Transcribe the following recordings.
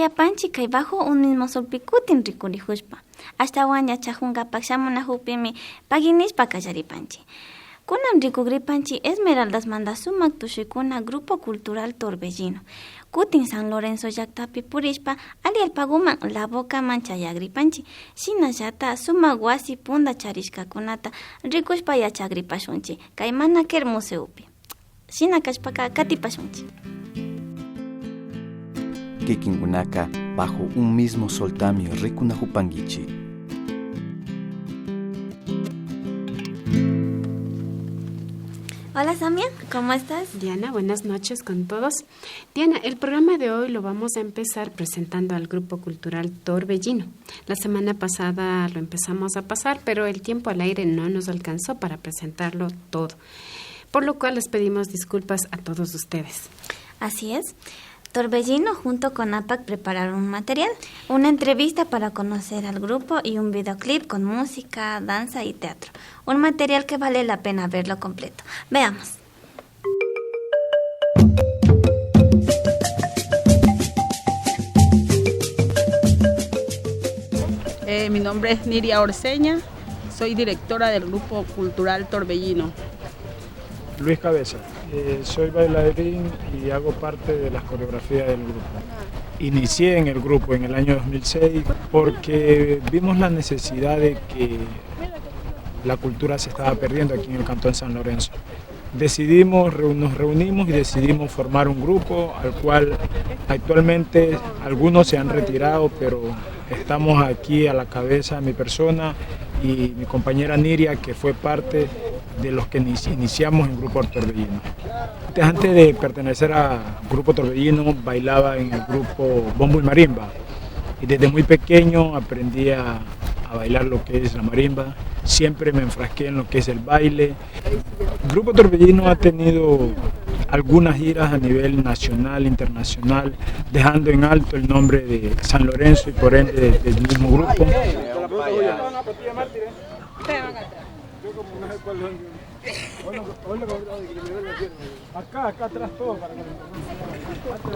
Yayapanchi kay bajo un mismo solpikutin rikurihushpa. Hasta waña chajunga pakshamuna hupimi paginishpa kallaripanchi. Kunan rikugripanchi Esmeraldas manda sumak tushikuna Grupo Cultural Torbellino. Kutin San Lorenzo llaktapi purishpa alialpaguman La Boca manchayagripanchi. Shinallata sumak wasi punda charishkakunata rikushpa yachagripashunchi. Kay Manaker Museupi. Shina kashpaka katipashunchi. Kikinkunaka bajo un mismo soltamio rikunahupangichi. Hola Samia, ¿cómo estás? Diana, buenas noches con todos. Diana, el programa de hoy lo vamos a empezar presentando al Grupo Cultural Torbellino. La semana pasada lo empezamos a pasar, pero el tiempo al aire no nos alcanzó para presentarlo todo, por lo cual les pedimos disculpas a todos ustedes. Así es. Torbellino junto con APAC prepararon un material, una entrevista para conocer al grupo y un videoclip con música, danza y teatro. Un material que vale la pena verlo completo. Veamos. Mi nombre es Niria Orseña, soy directora del Grupo Cultural Torbellino. Luis Cabeza, soy bailarín y hago parte de las coreografías del grupo. Inicié en el grupo en el año 2006 porque vimos la necesidad de que la cultura se estaba perdiendo aquí en el Cantón San Lorenzo. Nos reunimos y decidimos formar un grupo al cual actualmente algunos se han retirado, pero estamos aquí a la cabeza mi persona y mi compañera Niria, que fue parte de los que iniciamos en Grupo Torbellino. Antes de pertenecer a Grupo Torbellino bailaba en el grupo Bombo y Marimba y desde muy pequeño aprendí a bailar lo que es la marimba, siempre me enfrasqué en lo que es el baile. El Grupo Torbellino ha tenido algunas giras a nivel nacional, internacional, dejando en alto el nombre de San Lorenzo y por ende del mismo grupo.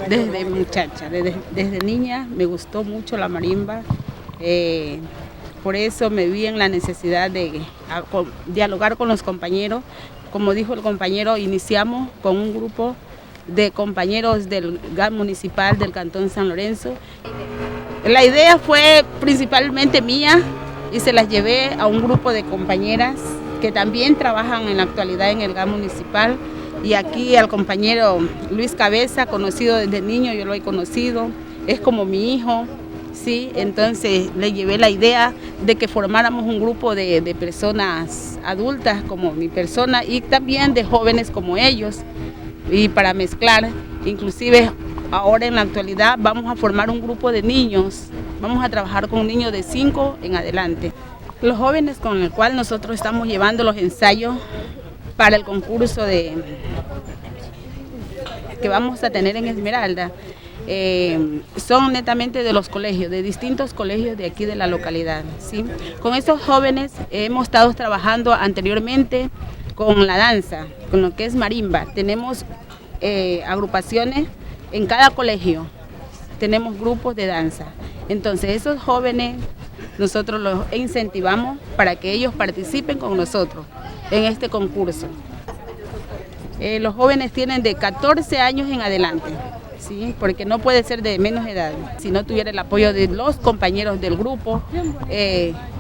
Desde muchacha, desde niña me gustó mucho la marimba, por eso me vi en la necesidad de dialogar con los compañeros. Como dijo el compañero, iniciamos con un grupo de compañeros del GAM municipal del Cantón San Lorenzo. La idea fue principalmente mía y se las llevé a un grupo de compañeras que también trabajan en la actualidad en el GAM municipal, y aquí al compañero Luis Cabeza, conocido desde niño, yo lo he conocido, es como mi hijo, ¿sí? Entonces le llevé la idea de que formáramos un grupo de personas adultas como mi persona y también de jóvenes como ellos, y para mezclar, inclusive ahora en la actualidad vamos a formar un grupo de niños, vamos a trabajar con niños de 5 en adelante. Los jóvenes con el cual nosotros estamos llevando los ensayos para el concurso que vamos a tener en Esmeralda son netamente de los colegios, de distintos colegios de aquí de la localidad, ¿sí? Con estos jóvenes hemos estado trabajando anteriormente con la danza, con lo que es marimba. Tenemos agrupaciones en cada colegio, tenemos grupos de danza. Entonces esos jóvenes nosotros los incentivamos para que ellos participen con nosotros en este concurso. Los jóvenes tienen de 14 años en adelante, ¿sí? Porque no puede ser de menos edad. Si no tuviera el apoyo de los compañeros del grupo,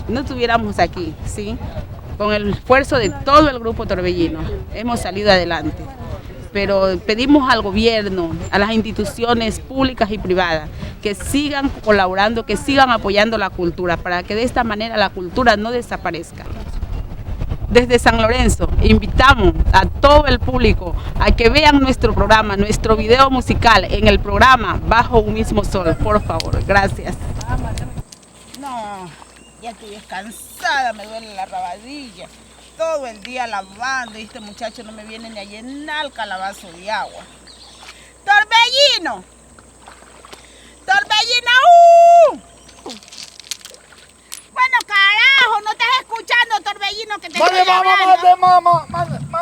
no estuviéramos aquí, ¿sí? Con el esfuerzo de todo el Grupo Torbellino hemos salido adelante. Pero pedimos al gobierno, a las instituciones públicas y privadas, que sigan colaborando, que sigan apoyando la cultura, para que de esta manera la cultura no desaparezca. Desde San Lorenzo invitamos a todo el público a que vean nuestro programa, nuestro video musical en el programa Bajo un mismo sol, por favor. Gracias. No, ya estoy cansada, me duele la rabadilla. Todo el día lavando y este muchacho no me viene ni a llenar el calabazo de agua. ¡Torbellino! ¡Torbellino! Bueno, carajo, no estás escuchando, Torbellino, que te estoy hablando. Mamá.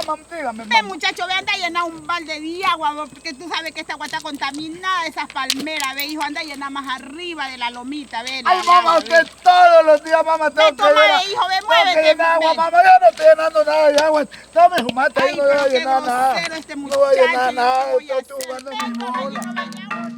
mamá, dígame, Ve, mamá. muchacho, ve, anda a llenar un balde de agua, porque tú sabes que esta agua está contaminada, esas palmeras, ve, hijo, anda a llenar más arriba de la lomita, ve. Ay, mamá, que todos los días, mamá, tengo que toma, llenar. hijo, ve, Tengo muévete, que llenar agua, ve. mamá, yo no estoy llenando nada de agua. Tome, jumate, Ay, ahí no voy a pero qué llenar nada. grosero este No voy a llenar muchacho, nada, yo qué voy a estoy jugando hacer. mi Ven, toma, bola. lleno de agua.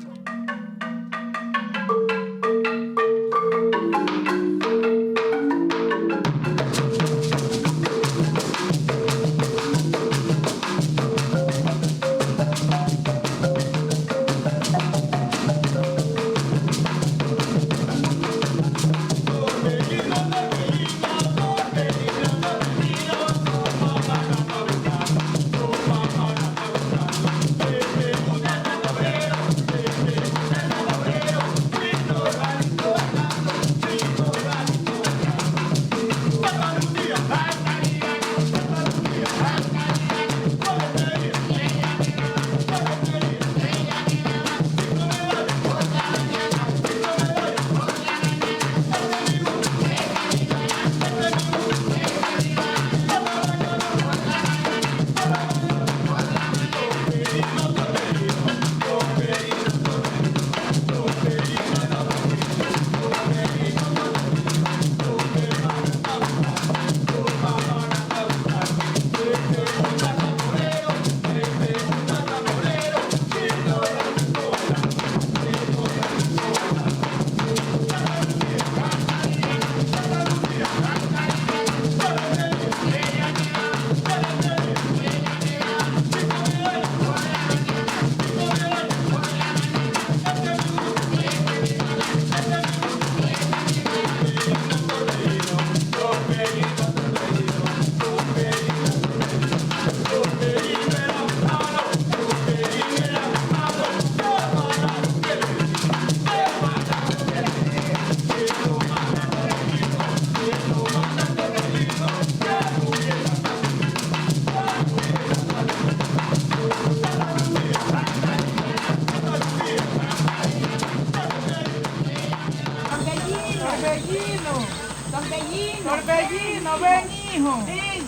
Torbellino, ven, hijo. Ven.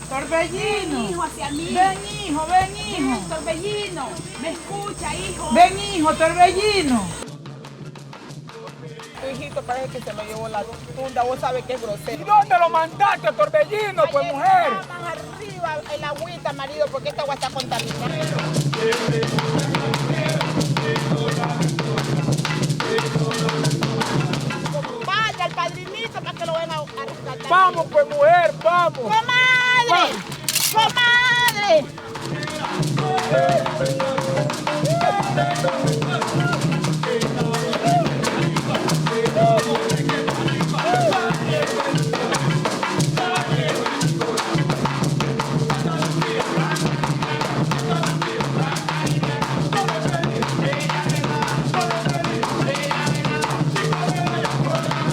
Torbellino. Ven, hijo, hacia mí. Ven, hijo, ven, hijo. Ven, Torbellino. Me escucha, hijo. Ven, hijo, Torbellino. Tu hijito parece que se lo llevó la tunda. Vos sabes que es ¿Y grosero. dónde lo mandaste, Torbellino, pues, Ahí mujer? está, más arriba el agüita, marido, porque esta agua está contaminada. Vaya al padrinito para que lo venga a rescatar. Vamos, pues, mujer, vamos. ¡Comadre! ¡Comadre!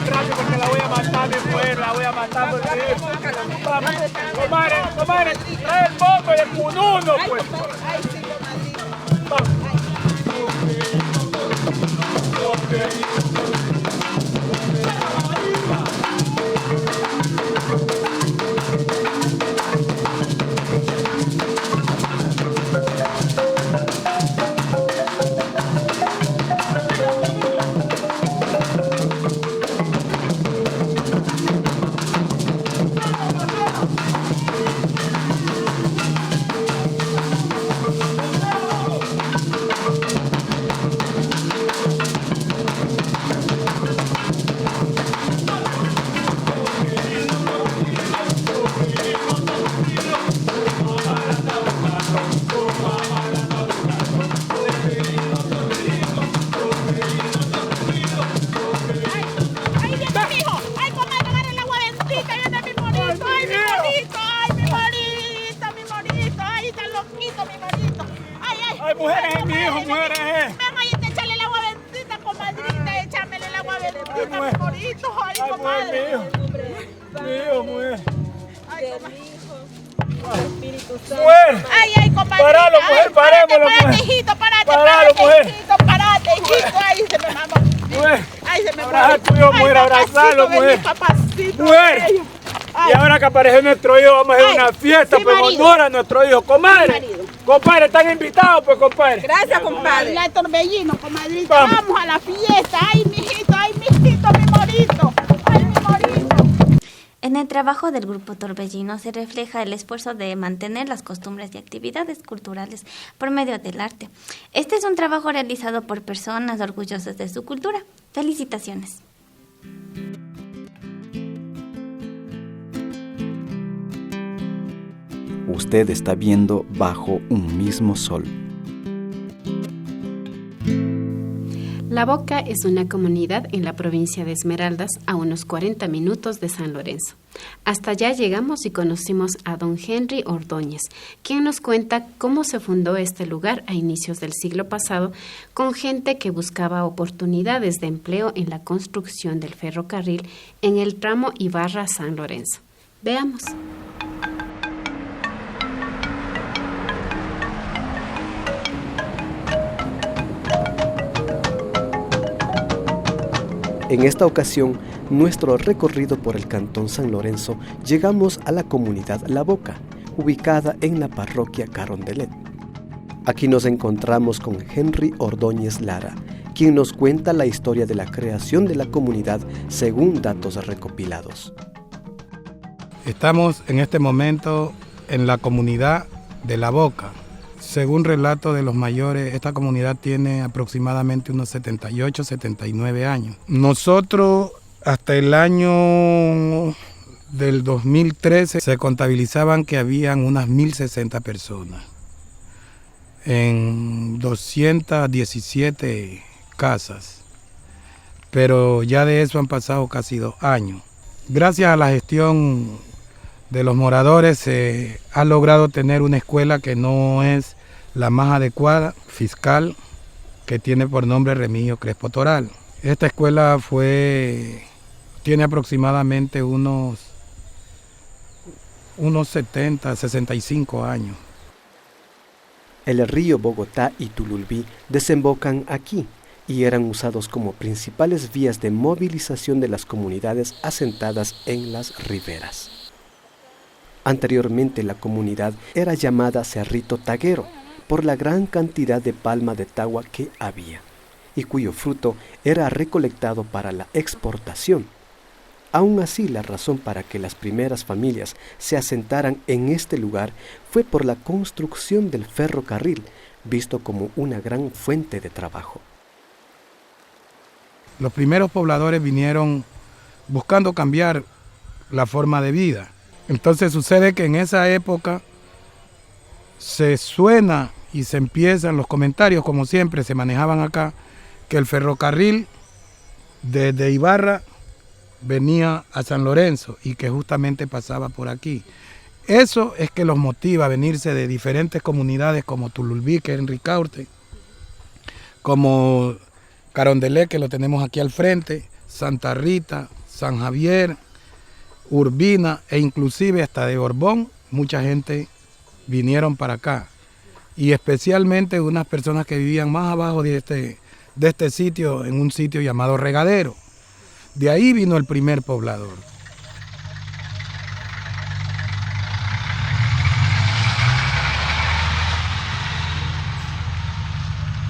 Gracias porque la voy a matar, mi mujer, la voy a matar porque... Vamos, comadre, comadre, trae el bombo y el cununo, pues. Ay, sí, comadrito. Vamos. ¡Ay, viene mi hijo! ¡Ay, comadre, agarra el agua bendita! ¡Viene mi morito! ¡Ay, mi morito! ¡Ay, mi morito! ¡Mi morito! ¡Ay, está loquito, mi morito! ¡Ay, ay! Ay, mujeres, es mi comadre, hijo, ven, mujeres, ven ahí, échale el agua bendita, comadrita, échamele el agua bendita, mujer. mi morito. ¡Ay, Ay, mujer, comadre! mi hijo. Mi hijo, mujer. ¡Ay, comadre! Mujer. ¡Ay, comadre! Paralo, mujer, parémoslo, ¡Párate, mujer. hijito, párate, Paralo, párate, mujer. hijito, párate, hijito! ¡Ay, se me mamó! Mujer. ¡Ay, se me Abraza muere! a tu hijo, mujer, Ay, papacito, abrazalo, ven, mujer. papacito Mujer. bello. Y ahora que aparece nuestro hijo, vamos a hacer una fiesta en honor a nuestro hijo. Comadre, compadre, están invitados, pues, compadre. Gracias, compadre. La Torbellino, comadrito. Vamos a la fiesta. Ay, mijito, mi morito. Ay, mi morito. En el trabajo del Grupo Torbellino se refleja el esfuerzo de mantener las costumbres y actividades culturales por medio del arte. Este es un trabajo realizado por personas orgullosas de su cultura. Felicitaciones. Usted está viendo Bajo un mismo sol. La Boca es una comunidad en la provincia de Esmeraldas, a unos 40 minutos de San Lorenzo. Hasta allá llegamos y conocimos a don Henry Ordóñez, quien nos cuenta cómo se fundó este lugar a inicios del siglo pasado, con gente que buscaba oportunidades de empleo en la construcción del ferrocarril en el tramo Ibarra-San Lorenzo. Veamos. En esta ocasión, nuestro recorrido por el Cantón San Lorenzo, llegamos a la comunidad La Boca, ubicada en la parroquia Carondelet. Aquí nos encontramos con Henry Ordóñez Lara, quien nos cuenta la historia de la creación de la comunidad según datos recopilados. Estamos en este momento en la comunidad de La Boca. Según relato de los mayores, esta comunidad tiene aproximadamente unos 78, 79 años. Nosotros hasta el año del 2013 se contabilizaban que habían unas 1.060 personas en 217 casas, pero ya de eso han pasado casi 2 años. Gracias a la gestión de los moradores se ha logrado tener una escuela que no es la más adecuada, fiscal, que tiene por nombre Remigio Crespo Toral. Esta escuela tiene aproximadamente unos 70, 65 años. El río Bogotá y Tululbí desembocan aquí y eran usados como principales vías de movilización de las comunidades asentadas en las riberas. Anteriormente la comunidad era llamada Cerrito Taguero por la gran cantidad de palma de tagua que había y cuyo fruto era recolectado para la exportación. Aún así, la razón para que las primeras familias se asentaran en este lugar fue por la construcción del ferrocarril, visto como una gran fuente de trabajo. Los primeros pobladores vinieron buscando cambiar la forma de vida. Entonces sucede que en esa época se suena y se empiezan los comentarios, como siempre se manejaban acá, que el ferrocarril desde Ibarra venía a San Lorenzo y que justamente pasaba por aquí. Eso es que los motiva a venirse de diferentes comunidades como Tululbí, que es en Ricaurte, como Carondelet, que lo tenemos aquí al frente, Santa Rita, San Javier, Urbina e inclusive hasta de Borbón, mucha gente vinieron para acá. Y especialmente unas personas que vivían más abajo de este sitio, en un sitio llamado Regadero. De ahí vino el primer poblador.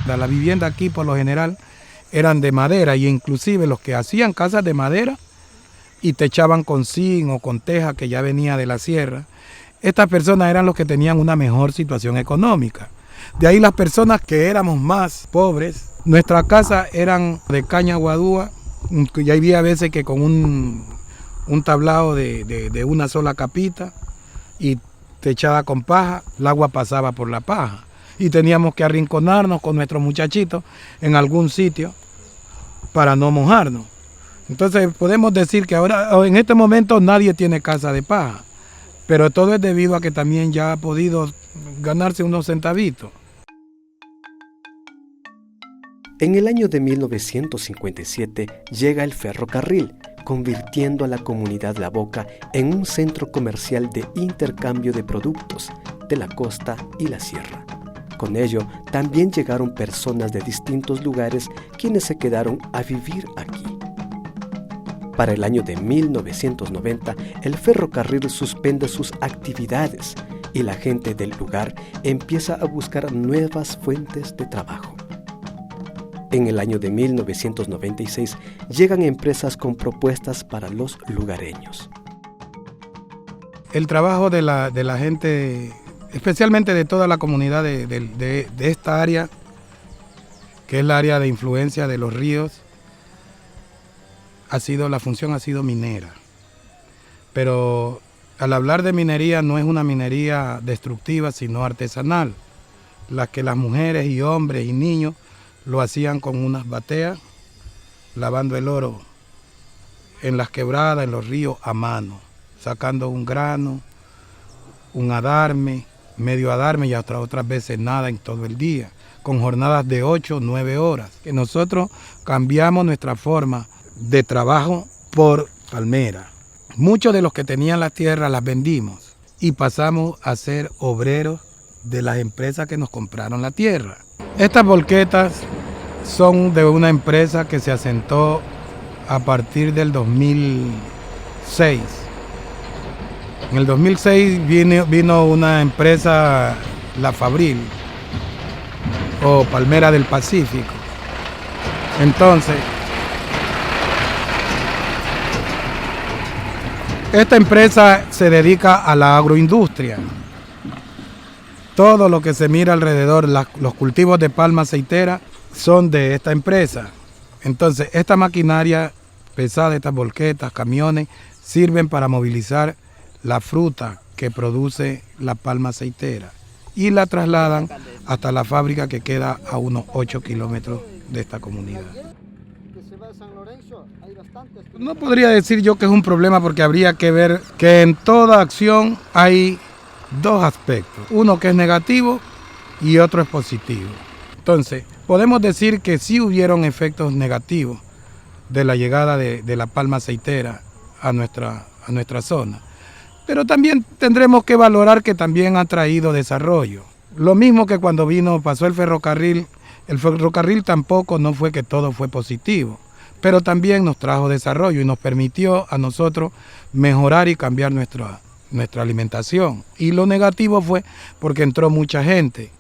La vivienda aquí por lo general eran de madera y inclusive los que hacían casas de madera y techaban con zinc o con teja que ya venía de la sierra, estas personas eran los que tenían una mejor situación económica. De ahí las personas que éramos más pobres, nuestras casas eran de caña guadúa, y había veces que con un tablado de una sola capita y techada con paja, el agua pasaba por la paja. Y teníamos que arrinconarnos con nuestros muchachitos en algún sitio para no mojarnos. Entonces podemos decir que ahora, en este momento, nadie tiene casa de paja, pero todo es debido a que también ya ha podido ganarse unos centavitos. En el año de 1957 llega el ferrocarril, convirtiendo a la comunidad La Boca en un centro comercial de intercambio de productos de la costa y la sierra. Con ello, también llegaron personas de distintos lugares quienes se quedaron a vivir aquí. Para el año de 1990, el ferrocarril suspende sus actividades y la gente del lugar empieza a buscar nuevas fuentes de trabajo. En el año de 1996 llegan empresas con propuestas para los lugareños. El trabajo de la gente, especialmente de toda la comunidad de esta área, que es la área de influencia de los ríos, la función ha sido minera. Pero al hablar de minería no es una minería destructiva, sino artesanal, la que las mujeres y hombres y niños lo hacían con unas bateas, lavando el oro en las quebradas, en los ríos, a mano, sacando un grano, un adarme, medio adarme y hasta otras veces nada en todo el día, con jornadas de 8 o 9 horas. Que nosotros cambiamos nuestra forma de trabajo por palmera. Muchos de los que tenían las tierras las vendimos y pasamos a ser obreros de las empresas que nos compraron la tierra. Estas volquetas son de una empresa que se asentó a partir del 2006. En el 2006 vino una empresa, La Fabril, o Palmera del Pacífico. Entonces, esta empresa se dedica a la agroindustria. Todo lo que se mira alrededor, los cultivos de palma aceitera, son de esta empresa. Entonces, esta maquinaria pesada, estas volquetas, camiones, sirven para movilizar la fruta que produce la palma aceitera y la trasladan hasta la fábrica que queda a unos 8 kilómetros de esta comunidad. No podría decir yo que es un problema porque habría que ver que en toda acción hay dos aspectos, uno que es negativo y otro es positivo. Entonces, podemos decir que sí hubieron efectos negativos de la llegada de la palma aceitera a nuestra zona, pero también tendremos que valorar que también ha traído desarrollo. Lo mismo que cuando pasó el ferrocarril tampoco no fue que todo fue positivo, pero también nos trajo desarrollo y nos permitió a nosotros mejorar y cambiar nuestra alimentación. Y lo negativo fue porque entró mucha gente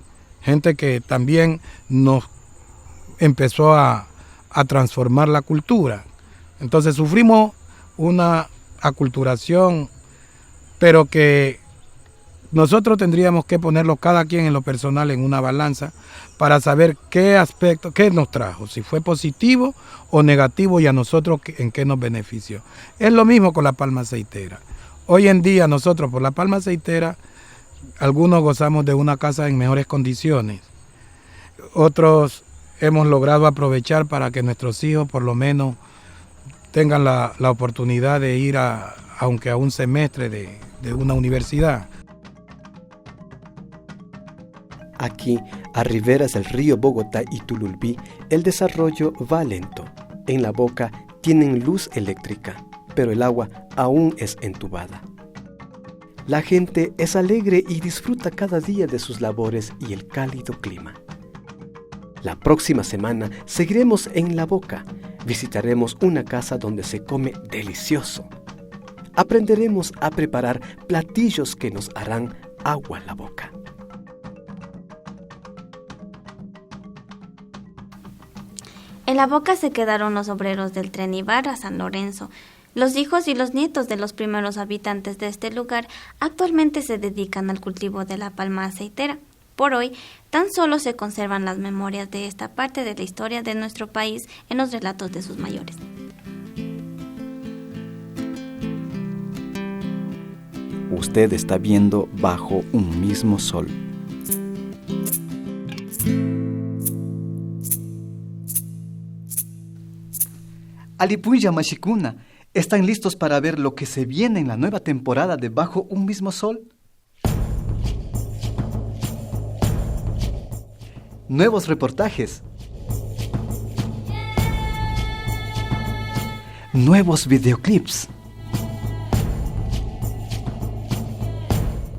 que también nos empezó a transformar la cultura. Entonces sufrimos una aculturación, pero que nosotros tendríamos que ponerlo cada quien en lo personal en una balanza para saber qué aspecto, qué nos trajo, si fue positivo o negativo y a nosotros en qué nos benefició. Es lo mismo con la palma aceitera. Hoy en día nosotros por la palma aceitera, algunos gozamos de una casa en mejores condiciones, otros hemos logrado aprovechar para que nuestros hijos por lo menos tengan la oportunidad de ir aunque a un semestre de una universidad. Aquí, a riberas del río Bogotá y Tululbí, el desarrollo va lento. En La Boca tienen luz eléctrica, pero el agua aún es entubada. La gente es alegre y disfruta cada día de sus labores y el cálido clima. La próxima semana seguiremos en La Boca. Visitaremos una casa donde se come delicioso. Aprenderemos a preparar platillos que nos harán agua en la boca. En La Boca se quedaron los obreros del tren Ibarra a San Lorenzo. Los hijos y los nietos de los primeros habitantes de este lugar actualmente se dedican al cultivo de la palma aceitera. Por hoy, tan solo se conservan las memorias de esta parte de la historia de nuestro país en los relatos de sus mayores. Usted está viendo Bajo un mismo sol. Alipuya Mashikuna, ¿están listos para ver lo que se viene en la nueva temporada de Bajo un mismo sol? Nuevos reportajes, nuevos videoclips,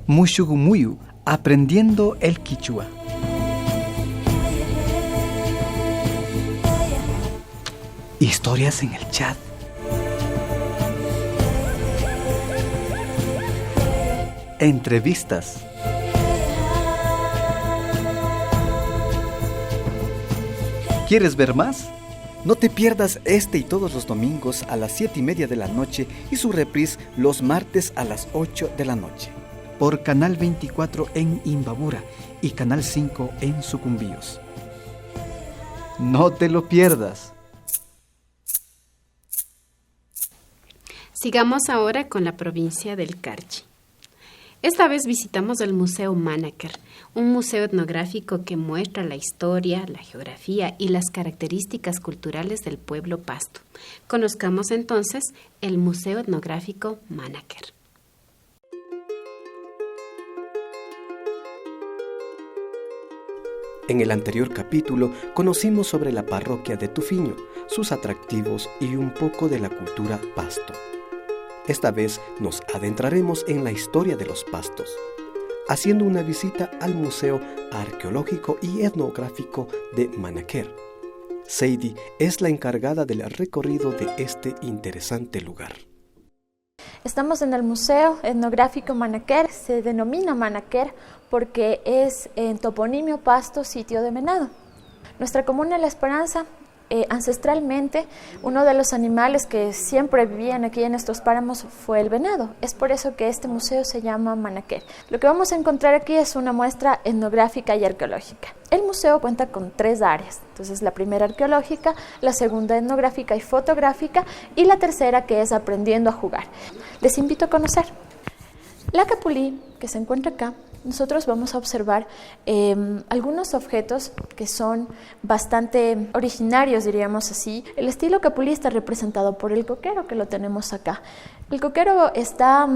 Mushugumuyu, aprendiendo el Quichua. Historias en el chat. Entrevistas. ¿Quieres ver más? No te pierdas este y todos los domingos a las 7:30 de la noche y su reprise los martes a las 8 de la noche. Por Canal 24 en Imbabura y Canal 5 en Sucumbíos. No te lo pierdas. Sigamos ahora con la provincia del Carchi. Esta vez visitamos el Museo Manaker, un museo etnográfico que muestra la historia, la geografía y las características culturales del pueblo Pasto. Conozcamos entonces el Museo Etnográfico Manaker. En el anterior capítulo conocimos sobre la parroquia de Tufiño, sus atractivos y un poco de la cultura Pasto. Esta vez nos adentraremos en la historia de los Pastos, haciendo una visita al Museo Arqueológico y Etnográfico de Manaker. Seidi es la encargada del recorrido de este interesante lugar. Estamos en el Museo Etnográfico Manaker. Se denomina Manaker porque es en toponimio Pasto, sitio de venado. Nuestra comuna La Esperanza, ancestralmente, uno de los animales que siempre vivían aquí en estos páramos fue el venado. Es por eso que este museo se llama Manaker. Lo que vamos a encontrar aquí es una muestra etnográfica y arqueológica. El museo cuenta con 3 áreas. Entonces, la primera arqueológica, la segunda etnográfica y fotográfica, y la tercera que es aprendiendo a jugar. Les invito a conocer. La Capulí, que se encuentra acá, nosotros vamos a observar algunos objetos que son bastante originarios, diríamos así. El estilo capulí está representado por el coquero, que lo tenemos acá. El coquero está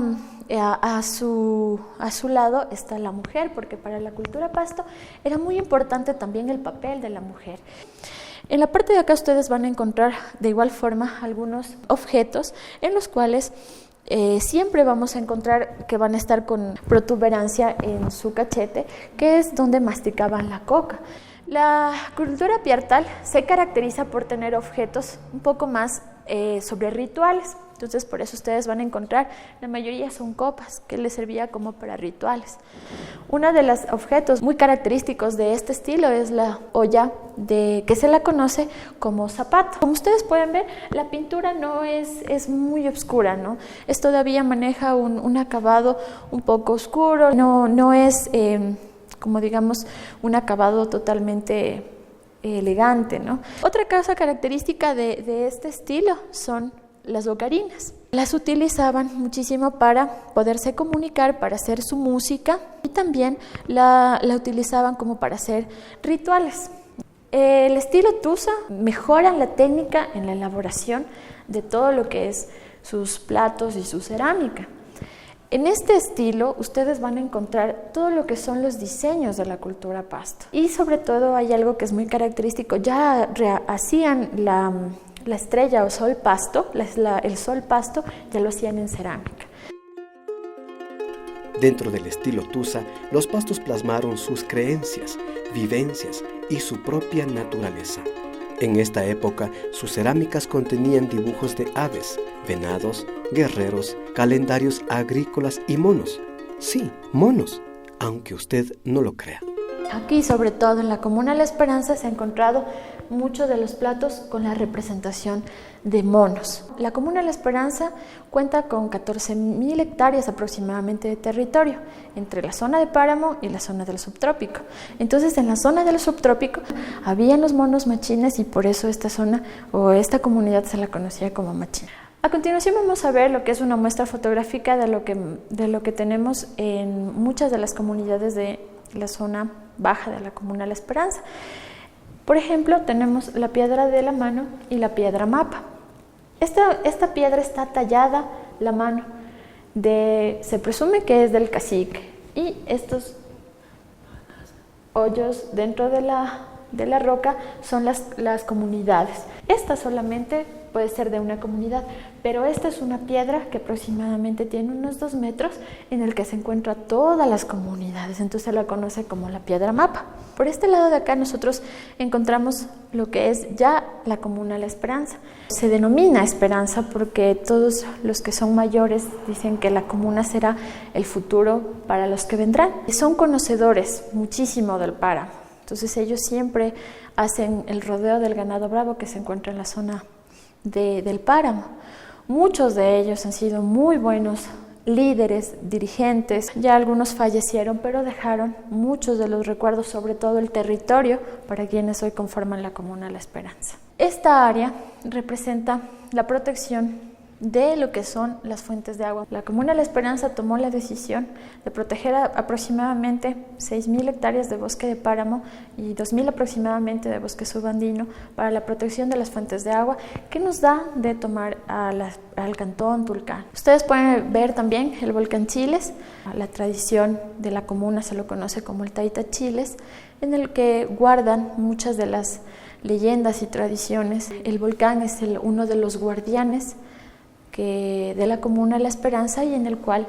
a su lado está la mujer, porque para la cultura Pasto era muy importante también el papel de la mujer. En la parte de acá ustedes van a encontrar de igual forma algunos objetos en los cuales siempre vamos a encontrar que van a estar con protuberancia en su cachete, que es donde masticaban la coca. La cultura piartal se caracteriza por tener objetos un poco más sobre rituales. Entonces, por eso ustedes van a encontrar, la mayoría son copas, que les servía como para rituales. Uno de los objetos muy característicos de este estilo es la olla, que se la conoce como zapato. Como ustedes pueden ver, la pintura no es muy oscura, ¿no? Es todavía maneja un acabado un poco oscuro, no es, como digamos, un acabado totalmente elegante, ¿no? Otra cosa característica de este estilo son las ocarinas. Las utilizaban muchísimo para poderse comunicar, para hacer su música, y también la utilizaban como para hacer rituales. El estilo Tusa mejora la técnica en la elaboración de todo lo que es sus platos y su cerámica. En este estilo ustedes van a encontrar todo lo que son los diseños de la cultura Pasto. Y sobre todo hay algo que es muy característico. Ya hacían la estrella o sol Pasto, el sol Pasto, ya lo hacían en cerámica. Dentro del estilo Tusa, los Pastos plasmaron sus creencias, vivencias y su propia naturaleza. En esta época, sus cerámicas contenían dibujos de aves, venados, guerreros, calendarios agrícolas y monos. Sí, monos, aunque usted no lo crea. Aquí, sobre todo en la comuna La Esperanza, se ha encontrado muchos de los platos con la representación de monos. La comuna La Esperanza cuenta con 14.000 hectáreas aproximadamente de territorio, entre la zona de páramo y la zona del subtrópico. Entonces, en la zona del subtrópico habían los monos machines, y por eso esta zona o esta comunidad se la conocía como machina. A continuación vamos a ver lo que es una muestra fotográfica de lo que tenemos en muchas de las comunidades de la zona baja de la comuna La Esperanza. Por ejemplo, tenemos la piedra de la mano y la piedra mapa. Esta piedra está tallada, la mano, se presume que es del cacique, y estos hoyos dentro de la roca son las comunidades. Esta solamente puede ser de una comunidad, pero esta es una piedra que aproximadamente tiene unos 2 metros en el que se encuentran todas las comunidades, entonces se la conoce como la piedra mapa. Por este lado de acá nosotros encontramos lo que es ya la comuna La Esperanza. Se denomina Esperanza porque todos los que son mayores dicen que la comuna será el futuro para los que vendrán. Son conocedores muchísimo del páramo, entonces ellos siempre hacen el rodeo del ganado bravo que se encuentra en la zona del páramo. Muchos de ellos han sido muy buenos líderes, dirigentes, ya algunos fallecieron, pero dejaron muchos de los recuerdos, sobre todo el territorio, para quienes hoy conforman la comuna La Esperanza. Esta área representa la protección de lo que son las fuentes de agua. La comuna La Esperanza tomó la decisión de proteger aproximadamente 6.000 hectáreas de bosque de páramo y 2.000 aproximadamente de bosque subandino para la protección de las fuentes de agua que nos da de tomar al cantón Tulcán. Ustedes pueden ver también el volcán Chiles. La tradición de la comuna se lo conoce como el Taita Chiles, en el que guardan muchas de las leyendas y tradiciones. El volcán es uno de los guardianes de la comuna La Esperanza, y en el cual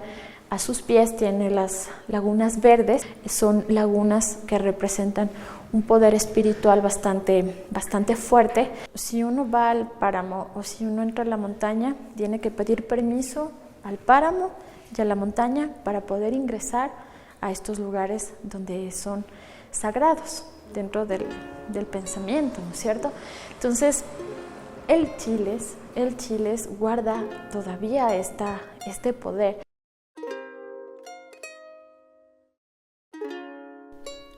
a sus pies tiene las lagunas verdes. Son lagunas que representan un poder espiritual bastante fuerte. Si uno va al páramo o si uno entra a la montaña, tiene que pedir permiso al páramo y a la montaña para poder ingresar a estos lugares donde son sagrados dentro del pensamiento, ¿no es cierto? Entonces, el Chiles guarda todavía este poder.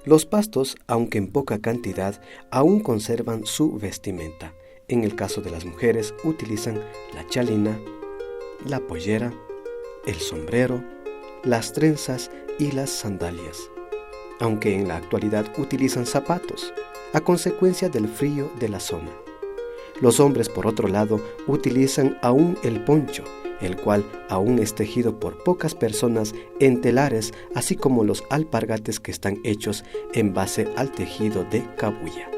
Los pastos, aunque en poca cantidad, aún conservan su vestimenta. En el caso de las mujeres, utilizan la chalina, la pollera, el sombrero, las trenzas y las sandalias. Aunque en la actualidad utilizan zapatos, a consecuencia del frío de la zona. Los hombres, por otro lado, utilizan aún el poncho, el cual aún es tejido por pocas personas en telares, así como los alpargates que están hechos en base al tejido de cabuya.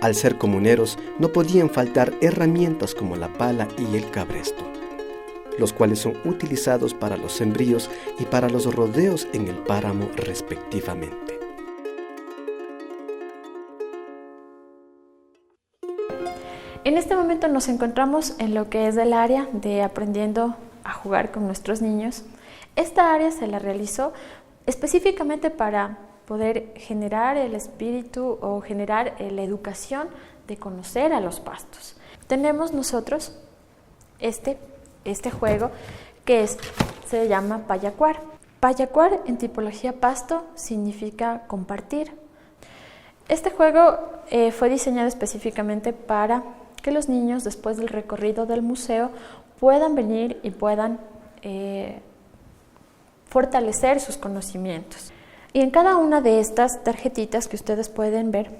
Al ser comuneros, no podían faltar herramientas como la pala y el cabresto, los cuales son utilizados para los sembríos y para los rodeos en el páramo respectivamente. En este momento nos encontramos en lo que es el área de aprendiendo a jugar con nuestros niños. Esta área se la realizó específicamente para poder generar el espíritu o generar la educación de conocer a los pastos. Tenemos nosotros este juego que se llama payacuar. Payacuar en tipología pasto significa compartir. Este juego fue diseñado específicamente para que los niños, después del recorrido del museo, puedan venir y puedan fortalecer sus conocimientos. Y en cada una de estas tarjetitas que ustedes pueden ver,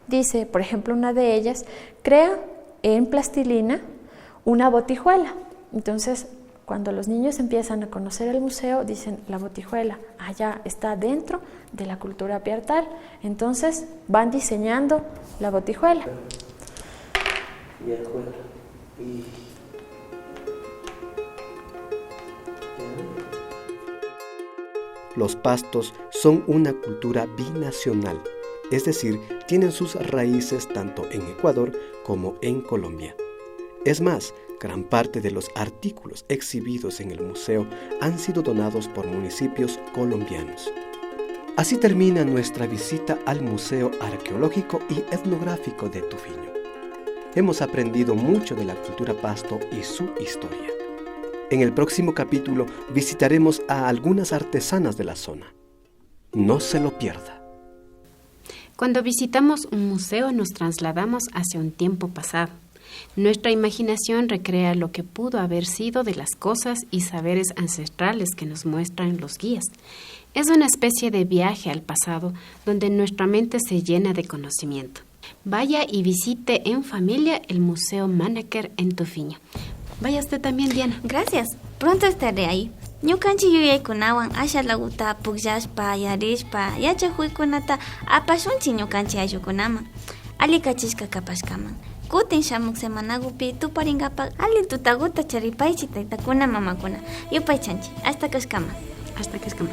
dice, por ejemplo, una de ellas, crea en plastilina una botijuela. Entonces, cuando los niños empiezan a conocer el museo, dicen, la botijuela, allá está dentro de la cultura piartal. Entonces, van diseñando la botijuela. Los pastos son una cultura binacional, es decir, tienen sus raíces tanto en Ecuador como en Colombia. Es más, gran parte de los artículos exhibidos en el museo han sido donados por municipios colombianos. Así termina nuestra visita al Museo Arqueológico y Etnográfico de Tufiño. Hemos aprendido mucho de la cultura pasto y su historia. En el próximo capítulo visitaremos a algunas artesanas de la zona. No se lo pierda. Cuando visitamos un museo nos trasladamos hacia un tiempo pasado. Nuestra imaginación recrea lo que pudo haber sido de las cosas y saberes ancestrales que nos muestran los guías. Es una especie de viaje al pasado donde nuestra mente se llena de conocimiento. Vaya y visite en familia el Museo Manaker en Tufiño. Vaya usted también, Diana. Gracias. Pronto estaré ahí. Ñukanchik yuyaykunawan ashallaguta pukllashpa, yarishpa, yachakuykunata apashunchik ñukanchik ayllukunaman. Alli kachishka kapashkaman. kutin shamuk semanagupi tuparingapak alli tutaguta charipaychi taytakuna mamakuna. Yupay chanchi. Hasta kashkama. Hasta kashkama.